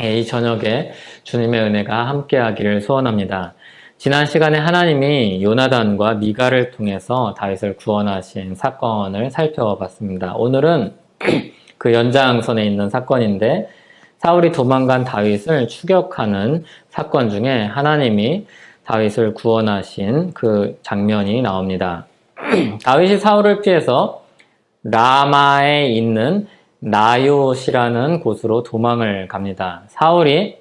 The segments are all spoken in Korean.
이 저녁에 주님의 은혜가 함께하기를 소원합니다. 지난 시간에 하나님이 요나단과 미가를 통해서 다윗을 구원하신 사건을 살펴봤습니다. 오늘은 그 연장선에 있는 사건인데 사울이 도망간 다윗을 추격하는 사건 중에 하나님이 다윗을 구원하신 그 장면이 나옵니다. 다윗이 사울을 피해서 라마에 있는 나요시라는 곳으로 도망을 갑니다. 사울이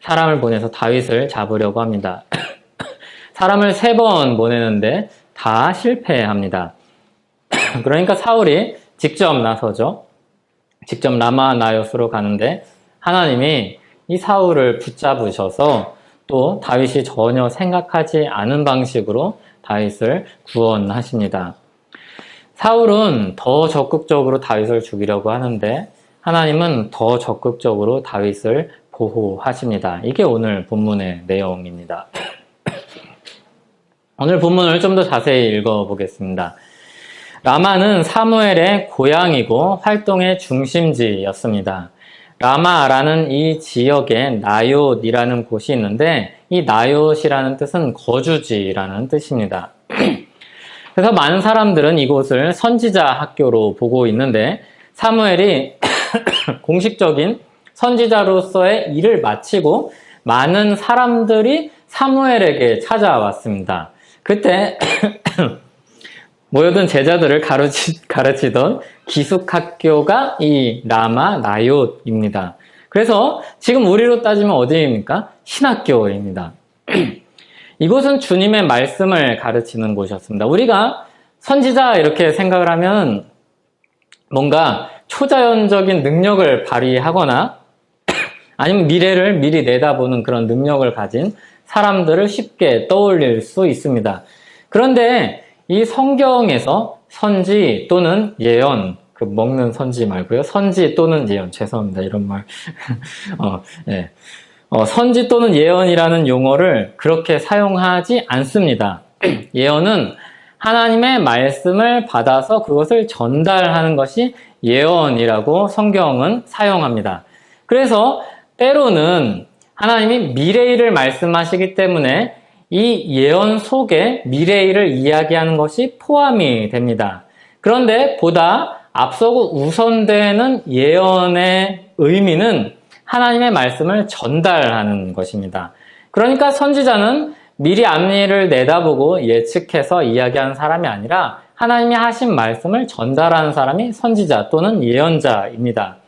사람을 보내서 다윗을 잡으려고 합니다. 사람을 3번 보내는데 다 실패합니다. 그러니까 사울이 직접 나서죠. 직접 라마 나요스로 가는데 하나님이 이 사울을 붙잡으셔서 또 다윗이 전혀 생각하지 않은 방식으로 다윗을 구원하십니다. 사울은 더 적극적으로 다윗을 죽이려고 하는데 하나님은 더 적극적으로 다윗을 보호하십니다. 이게 오늘 본문의 내용입니다. 오늘 본문을 좀 더 자세히 읽어보겠습니다. 라마는 사무엘의 고향이고 활동의 중심지였습니다. 라마라는 이 지역에 나요이라는 곳이 있는데 이 나요이라는 뜻은 거주지라는 뜻입니다. 그래서 많은 사람들은 이곳을 선지자 학교로 보고 있는데 사무엘이 공식적인 선지자로서의 일을 마치고 많은 사람들이 사무엘에게 찾아왔습니다. 그때 모여든 제자들을 가르치던 기숙학교가 이 라마 나요입니다. 그래서 지금 우리로 따지면 어디입니까? 신학교입니다. 이곳은 주님의 말씀을 가르치는 곳이었습니다. 우리가 선지자 이렇게 생각을 하면 뭔가 초자연적인 능력을 발휘하거나 아니면 미래를 미리 내다보는 그런 능력을 가진 사람들을 쉽게 떠올릴 수 있습니다. 그런데 이 성경에서 선지 또는 예언, 그 먹는 선지 말고요. 선지 또는 예언, 죄송합니다. 이런 말. 네. 선지 또는 예언이라는 용어를 그렇게 사용하지 않습니다. 예언은 하나님의 말씀을 받아서 그것을 전달하는 것이 예언이라고 성경은 사용합니다. 그래서 때로는 하나님이 미래일을 말씀하시기 때문에 이 예언 속에 미래일을 이야기하는 것이 포함이 됩니다. 그런데 보다 앞서고 우선되는 예언의 의미는 하나님의 말씀을 전달하는 것입니다. 그러니까 선지자는 미리 앞일을 내다보고 예측해서 이야기하는 사람이 아니라 하나님이 하신 말씀을 전달하는 사람이 선지자 또는 예언자입니다.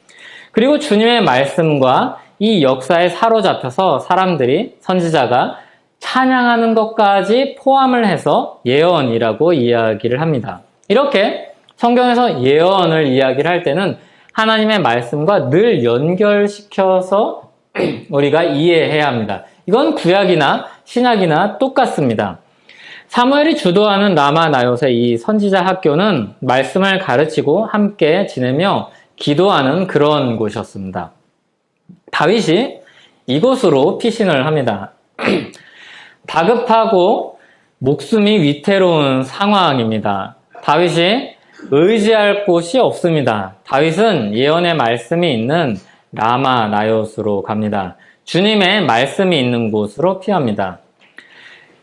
그리고 주님의 말씀과 이 역사에 사로잡혀서 사람들이 선지자가 찬양하는 것까지 포함을 해서 예언이라고 이야기를 합니다. 이렇게 성경에서 예언을 이야기를 할 때는 하나님의 말씀과 늘 연결시켜서 우리가 이해해야 합니다. 이건 구약이나 신약이나 똑같습니다. 사무엘이 주도하는 라마 나요의 이 선지자 학교는 말씀을 가르치고 함께 지내며 기도하는 그런 곳이었습니다. 다윗이 이곳으로 피신을 합니다. 다급하고 목숨이 위태로운 상황입니다. 다윗이 의지할 곳이 없습니다. 다윗은 예언의 말씀이 있는 라마 나요스로 갑니다. 주님의 말씀이 있는 곳으로 피합니다.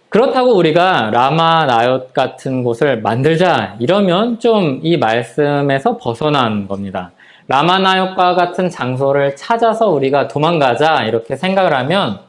그렇다고 우리가 라마 나요트 같은 곳을 만들자 이러면 좀 이 말씀에서 벗어난 겁니다. 라마 나요트과 같은 장소를 찾아서 우리가 도망가자 이렇게 생각을 하면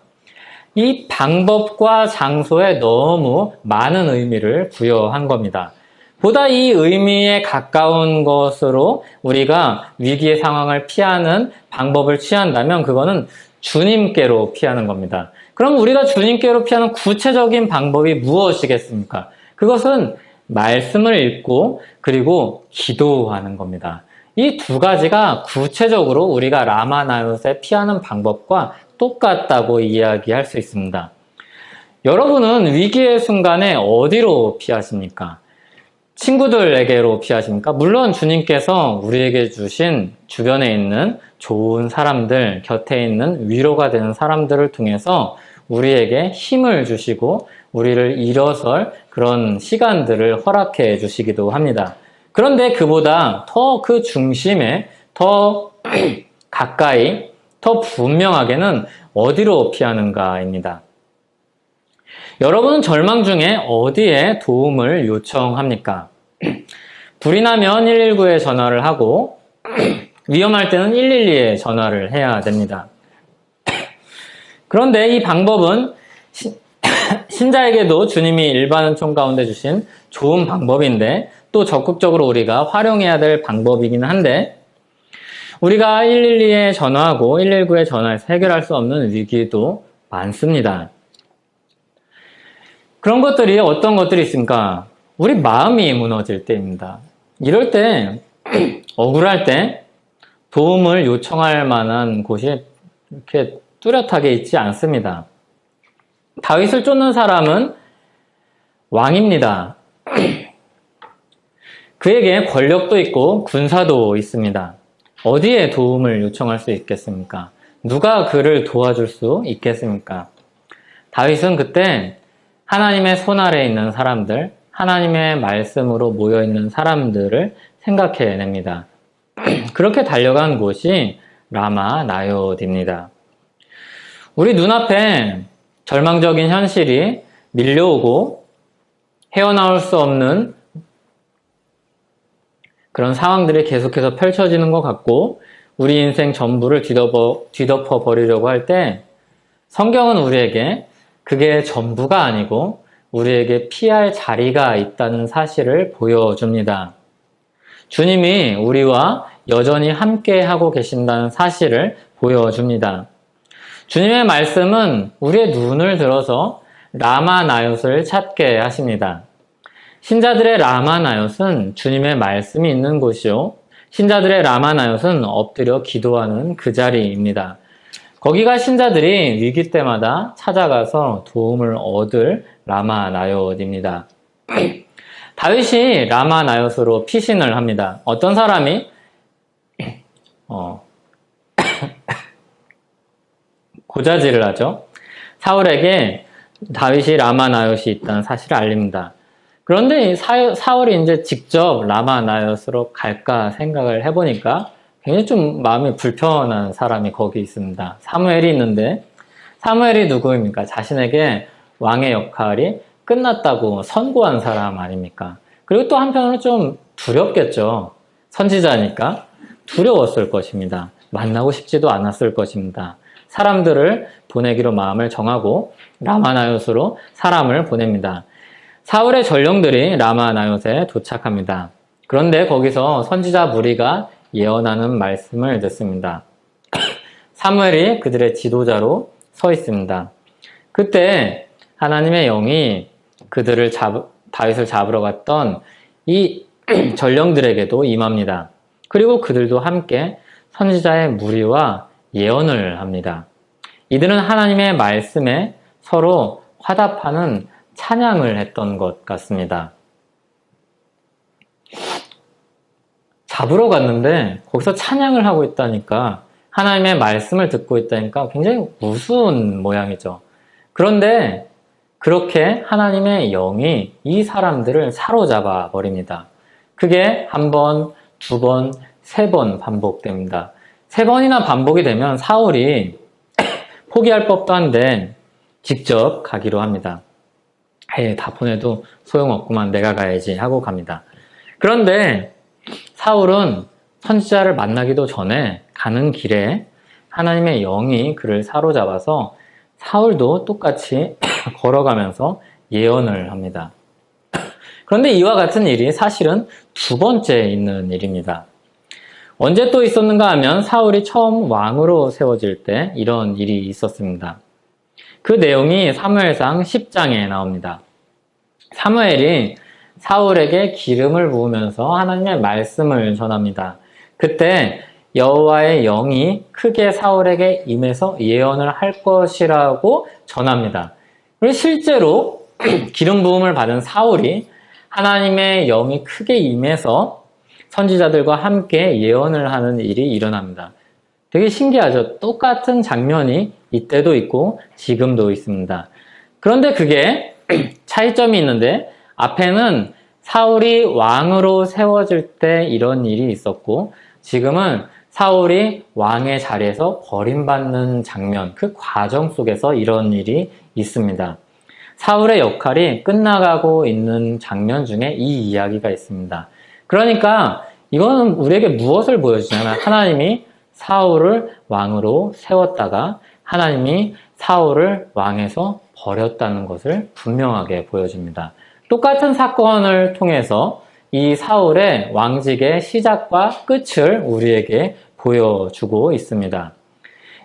이 방법과 장소에 너무 많은 의미를 부여한 겁니다. 보다 이 의미에 가까운 것으로 우리가 위기의 상황을 피하는 방법을 취한다면 그거는 주님께로 피하는 겁니다. 그럼 우리가 주님께로 피하는 구체적인 방법이 무엇이겠습니까? 그것은 말씀을 읽고 그리고 기도하는 겁니다. 이 두 가지가 구체적으로 우리가 라마나요스에 피하는 방법과 똑같다고 이야기할 수 있습니다. 여러분은 위기의 순간에 어디로 피하십니까? 친구들에게로 피하십니까? 물론 주님께서 우리에게 주신 주변에 있는 좋은 사람들, 곁에 있는 위로가 되는 사람들을 통해서 우리에게 힘을 주시고 우리를 일어설 그런 시간들을 허락해 주시기도 합니다. 그런데 그보다 더 그 중심에 더 가까이 더 분명하게는 어디로 피하는가입니다. 여러분은 절망 중에 어디에 도움을 요청합니까? 불이 나면 119에 전화를 하고 위험할 때는 112에 전화를 해야 됩니다. 그런데 이 방법은 신자에게도 주님이 일반은총 가운데 주신 좋은 방법인데 또 적극적으로 우리가 활용해야 될 방법이긴 한데 우리가 112에 전화하고 119에 전화해서 해결할 수 없는 위기도 많습니다. 그런 것들이 어떤 것들이 있습니까? 우리 마음이 무너질 때입니다. 이럴 때 억울할 때 도움을 요청할 만한 곳이 이렇게 뚜렷하게 있지 않습니다. 다윗을 쫓는 사람은 왕입니다. 그에게 권력도 있고 군사도 있습니다. 어디에 도움을 요청할 수 있겠습니까? 누가 그를 도와줄 수 있겠습니까? 다윗은 그때 하나님의 손 아래에 있는 사람들, 하나님의 말씀으로 모여있는 사람들을 생각해냅니다. 그렇게 달려간 곳이 라마 나요트입니다. 우리 눈앞에 절망적인 현실이 밀려오고 헤어나올 수 없는 그런 상황들이 계속해서 펼쳐지는 것 같고 우리 인생 전부를 뒤덮어 버리려고 할 때 성경은 우리에게 그게 전부가 아니고 우리에게 피할 자리가 있다는 사실을 보여줍니다. 주님이 우리와 여전히 함께 하고 계신다는 사실을 보여줍니다. 주님의 말씀은 우리의 눈을 들어서 라마 나요트를 찾게 하십니다. 신자들의 라마 나요트는 주님의 말씀이 있는 곳이요. 신자들의 라마 나요트는 엎드려 기도하는 그 자리입니다. 거기가 신자들이 위기 때마다 찾아가서 도움을 얻을 라마 나요트입니다. 다윗이 라마 나요트로 피신을 합니다. 어떤 사람이 고자질을 하죠. 사울에게 다윗이 라마 나요트에 있다는 사실을 알립니다. 그런데 사울이 이제 직접 라마 나요트로 갈까 생각을 해보니까 굉장히 좀 마음이 불편한 사람이 거기 있습니다. 사무엘이 있는데 사무엘이 누구입니까? 자신에게 왕의 역할이 끝났다고 선고한 사람 아닙니까? 그리고 또 한편으로 좀 두렵겠죠. 선지자니까 두려웠을 것입니다. 만나고 싶지도 않았을 것입니다. 사람들을 보내기로 마음을 정하고 라마 나요트로 사람을 보냅니다. 사울의 전령들이 라마 나요트에 도착합니다. 그런데 거기서 선지자 무리가 예언하는 말씀을 듣습니다. 사무엘이 그들의 지도자로 서 있습니다. 그때 하나님의 영이 다윗을 잡으러 갔던 이 전령들에게도 임합니다. 그리고 그들도 함께 선지자의 무리와 예언을 합니다. 이들은 하나님의 말씀에 서로 화답하는 찬양을 했던 것 같습니다. 잡으러 갔는데 거기서 찬양을 하고 있다니까 하나님의 말씀을 듣고 있다니까 굉장히 우스운 모양이죠. 그런데 그렇게 하나님의 영이 이 사람들을 사로잡아 버립니다. 그게 한 번, 두 번, 세 번 반복됩니다. 세 번이나 반복이 되면 사울이 포기할 법도 한데 직접 가기로 합니다. 다 보내도 소용없구만 내가 가야지 하고 갑니다. 그런데 사울은 선지자를 만나기도 전에 가는 길에 하나님의 영이 그를 사로잡아서 사울도 똑같이 걸어가면서 예언을 합니다. 그런데 이와 같은 일이 사실은 두 번째 있는 일입니다. 언제 또 있었는가 하면 사울이 처음 왕으로 세워질 때 이런 일이 있었습니다. 그 내용이 사무엘상 10장에 나옵니다. 사무엘이 사울에게 기름을 부으면서 하나님의 말씀을 전합니다. 그때 여호와의 영이 크게 사울에게 임해서 예언을 할 것이라고 전합니다. 그리고 실제로 기름 부음을 받은 사울이 하나님의 영이 크게 임해서 선지자들과 함께 예언을 하는 일이 일어납니다. 되게 신기하죠? 똑같은 장면이 이때도 있고 지금도 있습니다. 그런데 그게 차이점이 있는데 앞에는 사울이 왕으로 세워질 때 이런 일이 있었고 지금은 사울이 왕의 자리에서 버림받는 장면, 그 과정 속에서 이런 일이 있습니다. 사울의 역할이 끝나가고 있는 장면 중에 이 이야기가 있습니다. 그러니까 이거는 우리에게 무엇을 보여주냐면 하나님이 사울을 왕으로 세웠다가 하나님이 사울을 왕에서 버렸다는 것을 분명하게 보여줍니다. 똑같은 사건을 통해서 이 사울의 왕직의 시작과 끝을 우리에게 보여주고 있습니다.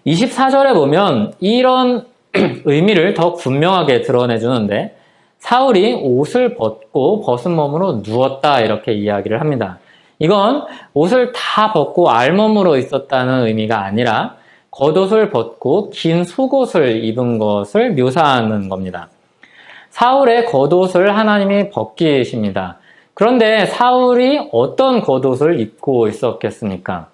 24절에 보면 이런 의미를 더 분명하게 드러내주는데 사울이 옷을 벗고 벗은 몸으로 누웠다 이렇게 이야기를 합니다. 이건 옷을 다 벗고 알몸으로 있었다는 의미가 아니라 겉옷을 벗고 긴 속옷을 입은 것을 묘사하는 겁니다. 사울의 겉옷을 하나님이 벗기십니다. 그런데 사울이 어떤 겉옷을 입고 있었겠습니까?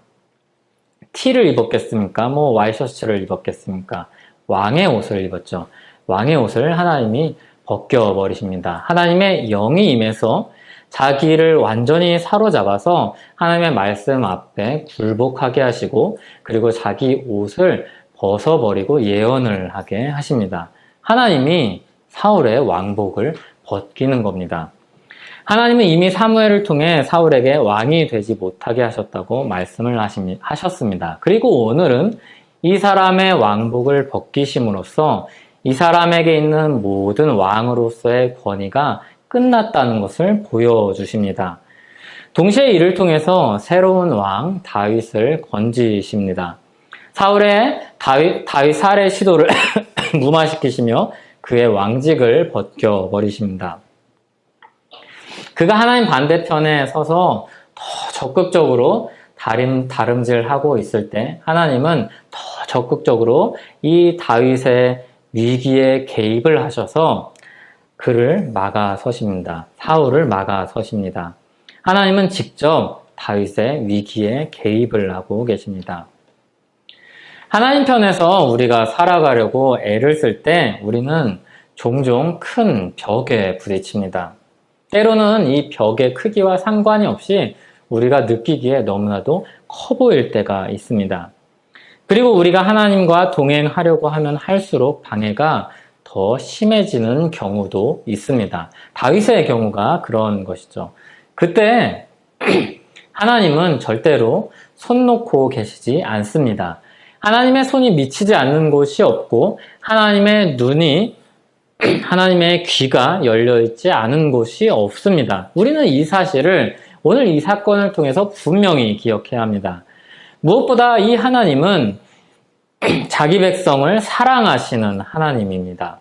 티를 입었겠습니까? 와이셔츠를 입었겠습니까? 왕의 옷을 입었죠. 왕의 옷을 하나님이 벗겨버리십니다. 하나님의 영이 임해서 자기를 완전히 사로잡아서 하나님의 말씀 앞에 굴복하게 하시고 그리고 자기 옷을 벗어버리고 예언을 하게 하십니다. 하나님이 사울의 왕복을 벗기는 겁니다. 하나님은 이미 사무엘을 통해 사울에게 왕이 되지 못하게 하셨다고 말씀을 하셨습니다. 그리고 오늘은 이 사람의 왕복을 벗기심으로써 이 사람에게 있는 모든 왕으로서의 권위가 끝났다는 것을 보여주십니다. 동시에 이를 통해서 새로운 왕 다윗을 건지십니다. 사울의 다윗 살해 시도를 무마시키시며 그의 왕직을 벗겨버리십니다. 그가 하나님 반대편에 서서 더 적극적으로 다름질하고 있을 때 하나님은 더 적극적으로 이 다윗의 위기에 개입을 하셔서 그를 막아서십니다. 사울을 막아서십니다. 하나님은 직접 다윗의 위기에 개입을 하고 계십니다. 하나님 편에서 우리가 살아가려고 애를 쓸 때 우리는 종종 큰 벽에 부딪힙니다. 때로는 이 벽의 크기와 상관이 없이 우리가 느끼기에 너무나도 커 보일 때가 있습니다. 그리고 우리가 하나님과 동행하려고 하면 할수록 방해가 더 심해지는 경우도 있습니다. 다윗의 경우가 그런 것이죠. 그때 하나님은 절대로 손 놓고 계시지 않습니다. 하나님의 손이 미치지 않는 곳이 없고 하나님의 눈이 하나님의 귀가 열려있지 않은 곳이 없습니다. 우리는 이 사실을 오늘 이 사건을 통해서 분명히 기억해야 합니다. 무엇보다 이 하나님은 자기 백성을 사랑하시는 하나님입니다.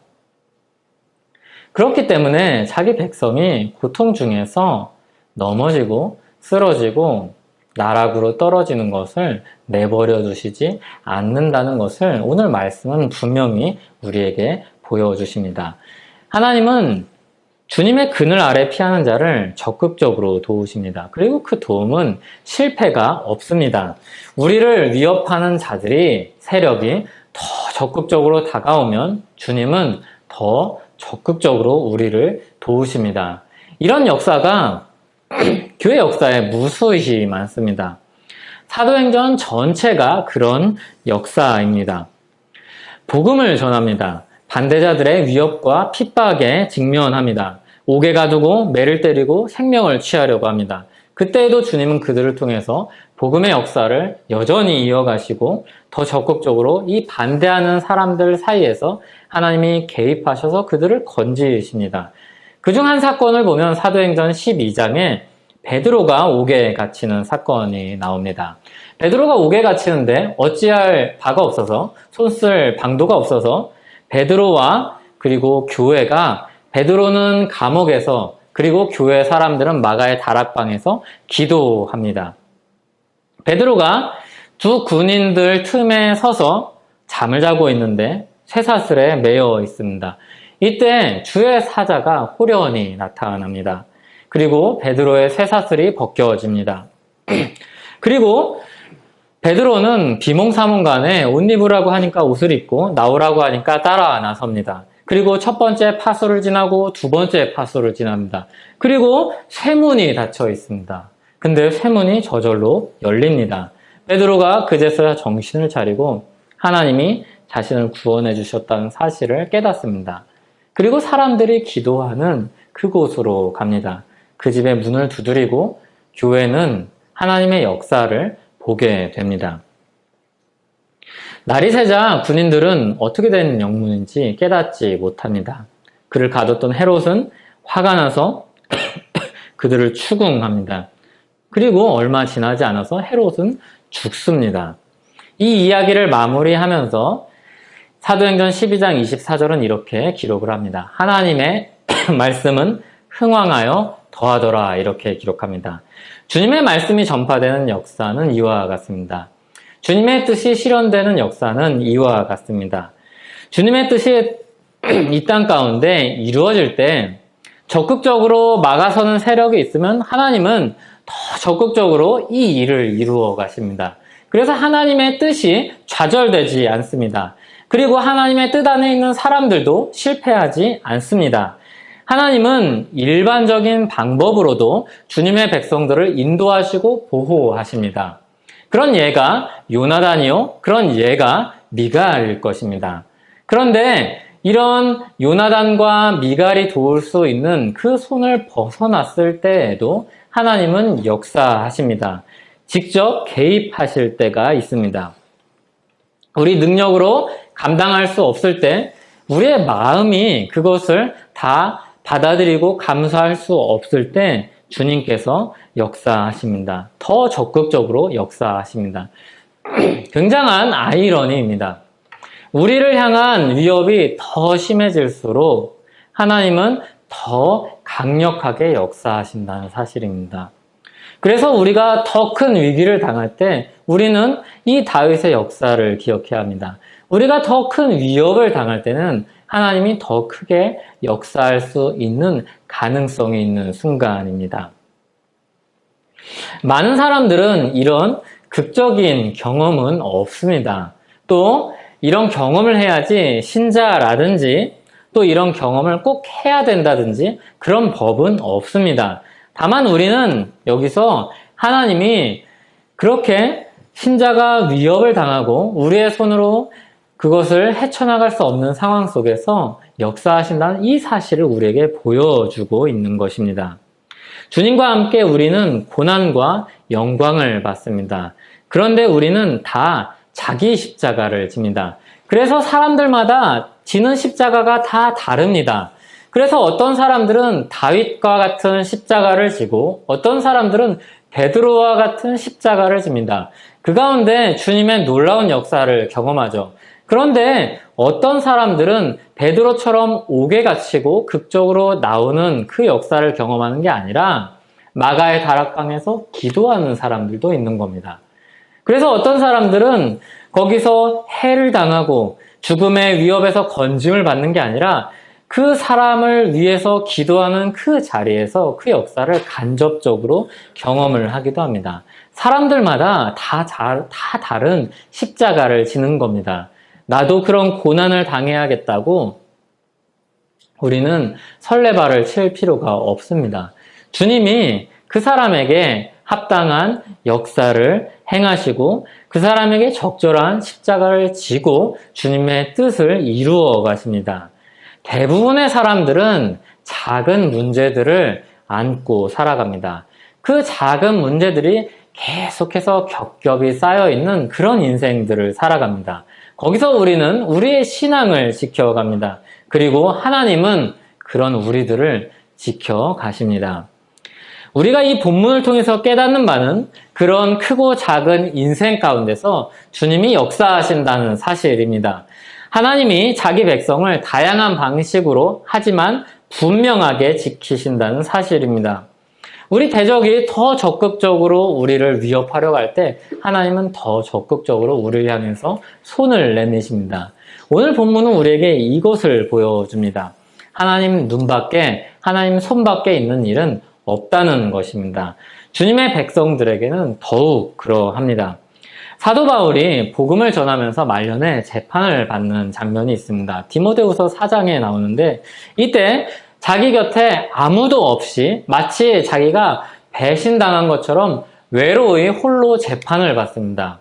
그렇기 때문에 자기 백성이 고통 중에서 넘어지고 쓰러지고 나락으로 떨어지는 것을 내버려 두시지 않는다는 것을 오늘 말씀은 분명히 우리에게 보여주십니다. 하나님은 주님의 그늘 아래 피하는 자를 적극적으로 도우십니다. 그리고 그 도움은 실패가 없습니다. 우리를 위협하는 자들이 세력이 더 적극적으로 다가오면 주님은 더 적극적으로 우리를 도우십니다. 이런 역사가 교회 역사에 무수히 많습니다. 사도행전 전체가 그런 역사입니다. 복음을 전합니다. 반대자들의 위협과 핍박에 직면합니다. 옥에 가두고 매를 때리고 생명을 취하려고 합니다. 그때에도 주님은 그들을 통해서 복음의 역사를 여전히 이어가시고 더 적극적으로 이 반대하는 사람들 사이에서 하나님이 개입하셔서 그들을 건지십니다. 그중 한 사건을 보면 사도행전 12장에 베드로가 옥에 갇히는 사건이 나옵니다. 베드로가 옥에 갇히는데 어찌할 바가 없어서 손쓸 방도가 없어서 베드로와 그리고 교회가 베드로는 감옥에서 그리고 교회 사람들은 마가의 다락방에서 기도합니다. 베드로가 두 군인들 틈에 서서 잠을 자고 있는데 쇠사슬에 매여 있습니다. 이때 주의 사자가 호련히 나타납니다. 그리고 베드로의 쇠사슬이 벗겨집니다. 그리고 베드로는 비몽사몽간에 옷 입으라고 하니까 옷을 입고 나오라고 하니까 따라 나섭니다. 그리고 첫 번째 파수를 지나고 두 번째 파수를 지납니다. 그리고 쇠문이 닫혀 있습니다. 근데 쇠문이 저절로 열립니다. 베드로가 그제서야 정신을 차리고 하나님이 자신을 구원해 주셨다는 사실을 깨닫습니다. 그리고 사람들이 기도하는 그곳으로 갑니다. 그 집의 문을 두드리고 교회는 하나님의 역사를 보게 됩니다. 날이 새자 군인들은 어떻게 된 영문인지 깨닫지 못합니다. 그를 가뒀던 헤롯은 화가 나서 그들을 추궁합니다. 그리고 얼마 지나지 않아서 헤롯은 죽습니다. 이 이야기를 마무리하면서 사도행전 12장 24절은 이렇게 기록을 합니다. 하나님의 말씀은 흥왕하여 더하더라, 이렇게 기록합니다. 주님의 말씀이 전파되는 역사는 이와 같습니다. 주님의 뜻이 실현되는 역사는 이와 같습니다. 주님의 뜻이 이 땅 가운데 이루어질 때 적극적으로 막아서는 세력이 있으면 하나님은 더 적극적으로 이 일을 이루어 가십니다. 그래서 하나님의 뜻이 좌절되지 않습니다. 그리고 하나님의 뜻 안에 있는 사람들도 실패하지 않습니다. 하나님은 일반적인 방법으로도 주님의 백성들을 인도하시고 보호하십니다. 그런 예가 요나단이요, 그런 예가 미갈일 것입니다. 그런데 이런 요나단과 미갈이 도울 수 있는 그 손을 벗어났을 때에도 하나님은 역사하십니다. 직접 개입하실 때가 있습니다. 우리 능력으로 감당할 수 없을 때 우리의 마음이 그것을 다 받아들이고 감수할 수 없을 때 주님께서 역사하십니다. 더 적극적으로 역사하십니다. 굉장한 아이러니입니다. 우리를 향한 위협이 더 심해질수록 하나님은 더 강력하게 역사하신다는 사실입니다. 그래서 우리가 더 큰 위기를 당할 때 우리는 이 다윗의 역사를 기억해야 합니다. 우리가 더 큰 위협을 당할 때는 하나님이 더 크게 역사할 수 있는 가능성이 있는 순간입니다. 많은 사람들은 이런 극적인 경험은 없습니다. 또 이런 경험을 해야지 신자라든지 또 이런 경험을 꼭 해야 된다든지 그런 법은 없습니다. 다만 우리는 여기서 하나님이 그렇게 신자가 위협을 당하고 우리의 손으로 그것을 헤쳐나갈 수 없는 상황 속에서 역사하신다는 이 사실을 우리에게 보여주고 있는 것입니다. 주님과 함께 우리는 고난과 영광을 받습니다. 그런데 우리는 다 자기 십자가를 집니다. 그래서 사람들마다 지는 십자가가 다 다릅니다. 그래서 어떤 사람들은 다윗과 같은 십자가를 지고 어떤 사람들은 베드로와 같은 십자가를 집니다. 그 가운데 주님의 놀라운 역사를 경험하죠. 그런데 어떤 사람들은 베드로처럼 옥에 갇히고 극적으로 나오는 그 역사를 경험하는 게 아니라 마가의 다락방에서 기도하는 사람들도 있는 겁니다. 그래서 어떤 사람들은 거기서 해를 당하고 죽음의 위협에서 건짐을 받는 게 아니라 그 사람을 위해서 기도하는 그 자리에서 그 역사를 간접적으로 경험을 하기도 합니다. 사람들마다 다 다른 십자가를 지는 겁니다. 나도 그런 고난을 당해야겠다고 우리는 설레발을 칠 필요가 없습니다. 주님이 그 사람에게 합당한 역사를 행하시고 그 사람에게 적절한 십자가를 지고 주님의 뜻을 이루어 가십니다. 대부분의 사람들은 작은 문제들을 안고 살아갑니다. 그 작은 문제들이 계속해서 겹겹이 쌓여있는 그런 인생들을 살아갑니다. 거기서 우리는 우리의 신앙을 지켜갑니다. 그리고 하나님은 그런 우리들을 지켜가십니다. 우리가 이 본문을 통해서 깨닫는 바는 그런 크고 작은 인생 가운데서 주님이 역사하신다는 사실입니다. 하나님이 자기 백성을 다양한 방식으로 하지만 분명하게 지키신다는 사실입니다. 우리 대적이 더 적극적으로 우리를 위협하려고 할 때 하나님은 더 적극적으로 우리를 향해서 손을 내미십니다. 오늘 본문은 우리에게 이것을 보여줍니다. 하나님 눈밖에, 하나님 손밖에 있는 일은 없다는 것입니다. 주님의 백성들에게는 더욱 그러합니다. 사도 바울이 복음을 전하면서 말년에 재판을 받는 장면이 있습니다. 디모데후서 4장에 나오는데 이때 자기 곁에 아무도 없이 마치 자기가 배신당한 것처럼 외로이 홀로 재판을 받습니다.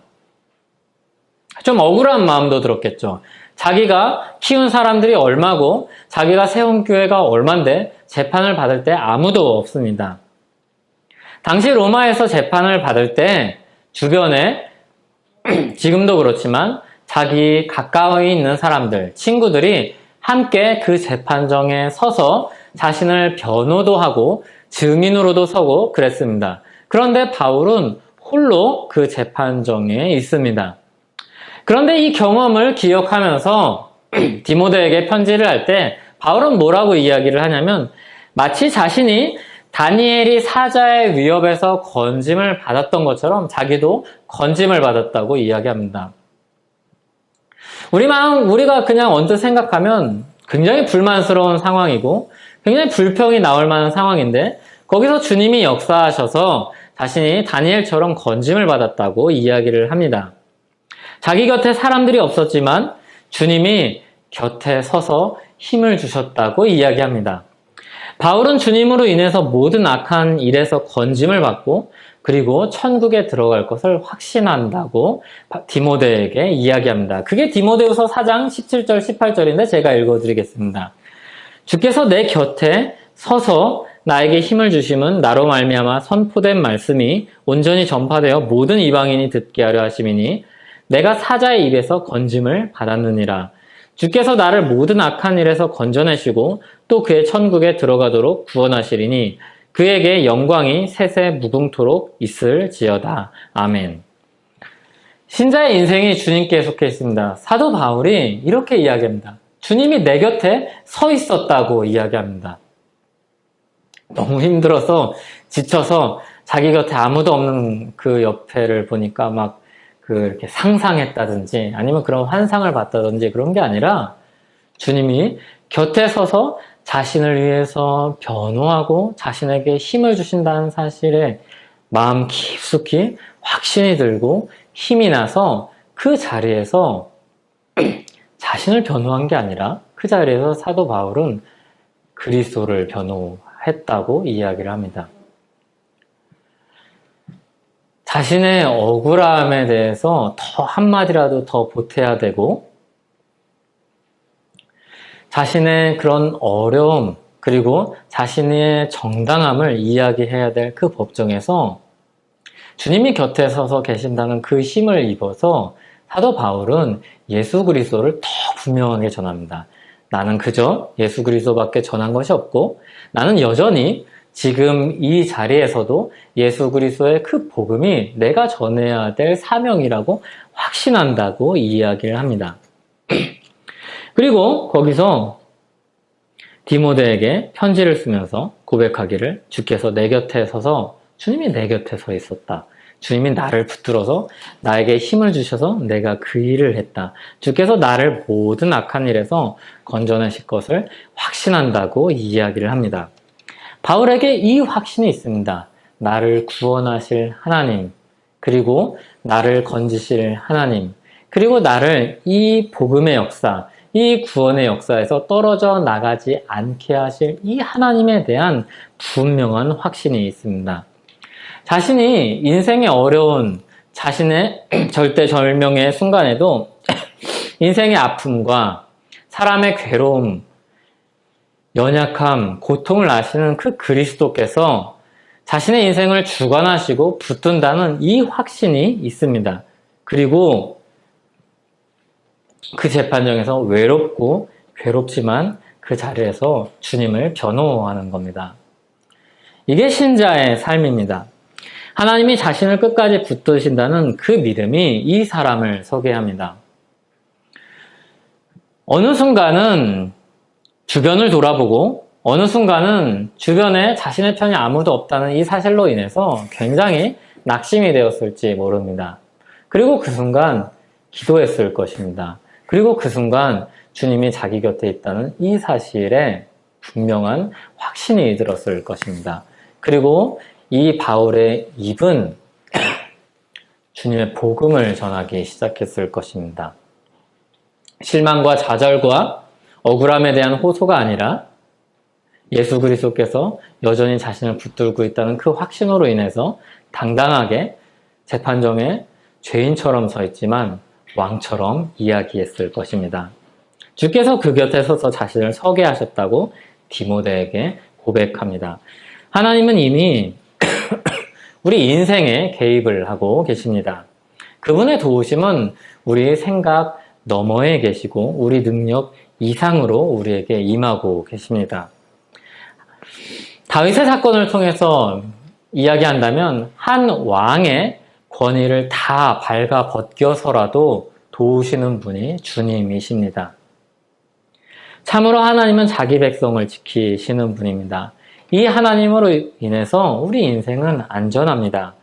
좀 억울한 마음도 들었겠죠. 자기가 키운 사람들이 얼마고 자기가 세운 교회가 얼만데 재판을 받을 때 아무도 없습니다. 당시 로마에서 재판을 받을 때 주변에 지금도 그렇지만 자기 가까이 있는 사람들, 친구들이 함께 그 재판정에 서서 자신을 변호도 하고 증인으로도 서고 그랬습니다. 그런데 바울은 홀로 그 재판정에 있습니다. 그런데 이 경험을 기억하면서 디모데에게 편지를 할 때 바울은 뭐라고 이야기를 하냐면 마치 자신이 다니엘이 사자의 위협에서 건짐을 받았던 것처럼 자기도 건짐을 받았다고 이야기합니다. 우리가 그냥 언뜻 생각하면 굉장히 불만스러운 상황이고 굉장히 불평이 나올 만한 상황인데 거기서 주님이 역사하셔서 자신이 다니엘처럼 건짐을 받았다고 이야기를 합니다. 자기 곁에 사람들이 없었지만 주님이 곁에 서서 힘을 주셨다고 이야기합니다. 바울은 주님으로 인해서 모든 악한 일에서 건짐을 받고 그리고 천국에 들어갈 것을 확신한다고 디모데에게 이야기합니다. 그게 디모데후서 4장 17절 18절인데 제가 읽어드리겠습니다. 주께서 내 곁에 서서 나에게 힘을 주심은 나로 말미암아 선포된 말씀이 온전히 전파되어 모든 이방인이 듣게 하려 하심이니 내가 사자의 입에서 건짐을 받았느니라. 주께서 나를 모든 악한 일에서 건져내시고 또 그의 천국에 들어가도록 구원하시리니 그에게 영광이 세세 무궁토록 있을지어다. 아멘. 신자의 인생이 주님께 속해 있습니다. 사도 바울이 이렇게 이야기합니다. 주님이 내 곁에 서 있었다고 이야기합니다. 너무 힘들어서 지쳐서 자기 곁에 아무도 없는 그 옆에를 보니까 막 이렇게 상상했다든지 아니면 그런 환상을 봤다든지 그런 게 아니라 주님이 곁에 서서 자신을 위해서 변호하고 자신에게 힘을 주신다는 사실에 마음 깊숙이 확신이 들고 힘이 나서 그 자리에서 자신을 변호한 게 아니라 그 자리에서 사도 바울은 그리스도를 변호했다고 이야기를 합니다. 자신의 억울함에 대해서 더 한마디라도 더 보태야 되고 자신의 그런 어려움 그리고 자신의 정당함을 이야기해야 될 그 법정에서 주님이 곁에 서서 계신다는 그 힘을 입어서 사도 바울은 예수 그리스도를 더 분명하게 전합니다. 나는 그저 예수 그리스도밖에 전한 것이 없고 나는 여전히 지금 이 자리에서도 예수 그리스도의 그 복음이 내가 전해야 될 사명이라고 확신한다고 이야기를 합니다. 그리고 거기서 디모데에게 편지를 쓰면서 고백하기를 주께서 내 곁에 서서 주님이 내 곁에 서 있었다. 주님이 나를 붙들어서 나에게 힘을 주셔서 내가 그 일을 했다. 주께서 나를 모든 악한 일에서 건져내실 것을 확신한다고 이야기를 합니다. 바울에게 이 확신이 있습니다. 나를 구원하실 하나님, 그리고 나를 건지실 하나님, 그리고 나를 이 복음의 역사, 이 구원의 역사에서 떨어져 나가지 않게 하실 이 하나님에 대한 분명한 확신이 있습니다. 자신이 인생의 어려운 자신의 절대절명의 순간에도 인생의 아픔과 사람의 괴로움, 연약함, 고통을 아시는 그 그리스도께서 자신의 인생을 주관하시고 붙든다는 이 확신이 있습니다. 그리고 그 재판정에서 외롭고 괴롭지만 그 자리에서 주님을 변호하는 겁니다. 이게 신자의 삶입니다. 하나님이 자신을 끝까지 붙드신다는 그 믿음이 이 사람을 서게 합니다. 어느 순간은 주변을 돌아보고 어느 순간은 주변에 자신의 편이 아무도 없다는 이 사실로 인해서 굉장히 낙심이 되었을지 모릅니다. 그리고 그 순간 기도했을 것입니다. 그리고 그 순간 주님이 자기 곁에 있다는 이 사실에 분명한 확신이 들었을 것입니다. 그리고 이 바울의 입은 주님의 복음을 전하기 시작했을 것입니다. 실망과 좌절과 억울함에 대한 호소가 아니라 예수 그리스도께서 여전히 자신을 붙들고 있다는 그 확신으로 인해서 당당하게 재판정에 죄인처럼 서 있지만 왕처럼 이야기했을 것입니다. 주께서 그 곁에 서서 자신을 서게 하셨다고 디모데에게 고백합니다. 하나님은 이미 우리 인생에 개입을 하고 계십니다. 그분의 도우심은 우리의 생각 너머에 계시고 우리 능력 이상으로 우리에게 임하고 계십니다. 다윗의 사건을 통해서 이야기한다면 한 왕의 권위를 다 밟아 벗겨서라도 도우시는 분이 주님이십니다. 참으로 하나님은 자기 백성을 지키시는 분입니다. 이 하나님으로 인해서 우리 인생은 안전합니다.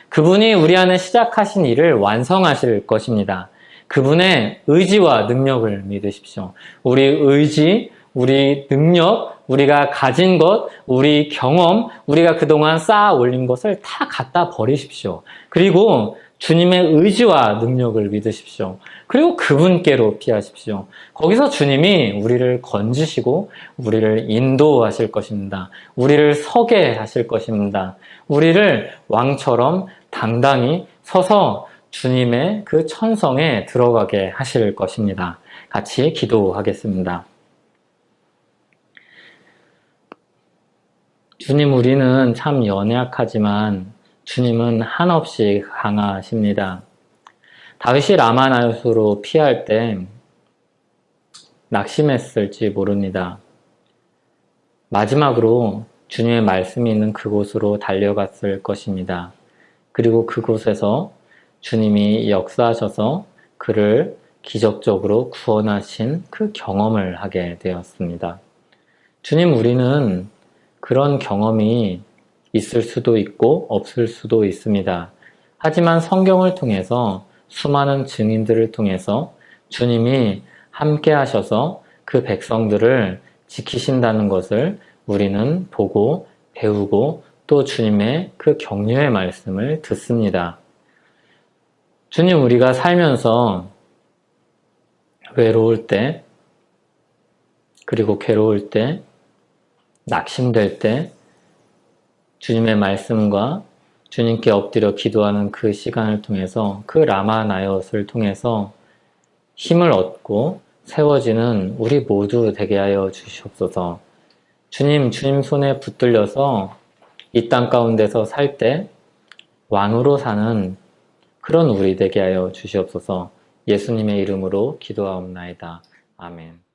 그분이 우리 안에 시작하신 일을 완성하실 것입니다. 그분의 의지와 능력을 믿으십시오. 우리 의지, 우리 능력, 우리가 가진 것, 우리 경험, 우리가 그동안 쌓아 올린 것을 다 갖다 버리십시오. 그리고 주님의 의지와 능력을 믿으십시오. 그리고 그분께로 피하십시오. 거기서 주님이 우리를 건지시고 우리를 인도하실 것입니다. 우리를 서게 하실 것입니다. 우리를 왕처럼 당당히 서서 주님의 그 천성에 들어가게 하실 것입니다. 같이 기도하겠습니다. 주님, 우리는 참 연약하지만 주님은 한없이 강하십니다. 다윗이 라마나요스로 피할 때 낙심했을지 모릅니다. 마지막으로 주님의 말씀이 있는 그곳으로 달려갔을 것입니다. 그리고 그곳에서 주님이 역사하셔서 그를 기적적으로 구원하신 그 경험을 하게 되었습니다. 주님, 우리는 그런 경험이 있을 수도 있고 없을 수도 있습니다. 하지만 성경을 통해서 수많은 증인들을 통해서 주님이 함께 하셔서 그 백성들을 지키신다는 것을 우리는 보고 배우고 또 주님의 그 격려의 말씀을 듣습니다. 주님, 우리가 살면서 외로울 때, 그리고 괴로울 때, 낙심될 때, 주님의 말씀과 주님께 엎드려 기도하는 그 시간을 통해서 그 라마나요스를 통해서 힘을 얻고 세워지는 우리 모두 되게 하여 주시옵소서. 주님 손에 붙들려서 이 땅 가운데서 살 때 왕으로 사는 그런 우리 되게 하여 주시옵소서. 예수님의 이름으로 기도하옵나이다. 아멘.